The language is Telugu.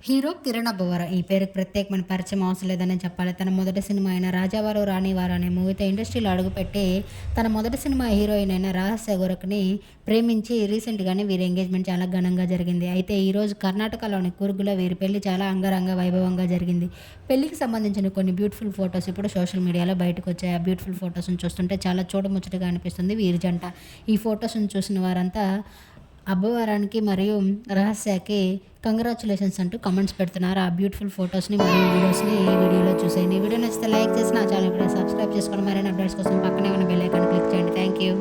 హీరో కిరణ్ అబ్బవరం. ఈ పేరుకి ప్రత్యేకమైన పరిచయం అవసరం లేదనే చెప్పాలి. తన మొదటి సినిమా అయిన 'రాజావారు రాణివారు' అనే మూవీతో ఇండస్ట్రీలో అడుగుపెట్టి, తన మొదటి సినిమా హీరోయిన్ అయిన రహస్య గోరఖ్‌ని ప్రేమించి రీసెంట్‌గానే వీరి ఎంగేజ్‌మెంట్ చాలా ఘనంగా జరిగింది. అయితే ఈరోజు కర్ణాటకలోని కూర్గ్‌లో వీరి పెళ్లి చాలా అంగరంగ వైభవంగా జరిగింది. పెళ్లికి సంబంధించిన కొన్ని బ్యూటిఫుల్ ఫోటోస్ ఇప్పుడు సోషల్ మీడియాలో బయటకొచ్చాయి. ఆ బ్యూటిఫుల్ ఫోటోస్‌ని చూస్తుంటే చాలా చూడముచ్చటగా అనిపిస్తుంది వీరి జంట. ఈ ఫోటోస్‌ని చూసిన వారంతా అబ్బవరానికి మరియు రహస్యకి కంగ్రాచ్యులేషన్స్ అంటూ కామెంట్స్ పెడుతున్నారు. ఆ బ్యూటిఫుల్ ఫోటోస్‌ని మరియు వీడియోస్‌ని ఈ వీడియోలో చూసేయండి. ఈ వీడియో నచ్చితే లైక్ చేసి నా ఛానల్ ఇప్పుడే సబ్స్క్రైబ్ చేసుకోండి. మరిన్ని అప్డేట్స్ కోసం పక్కనే ఉన్న బెల్ ఐకాన్ క్లిక్ చేయండి. Thank you.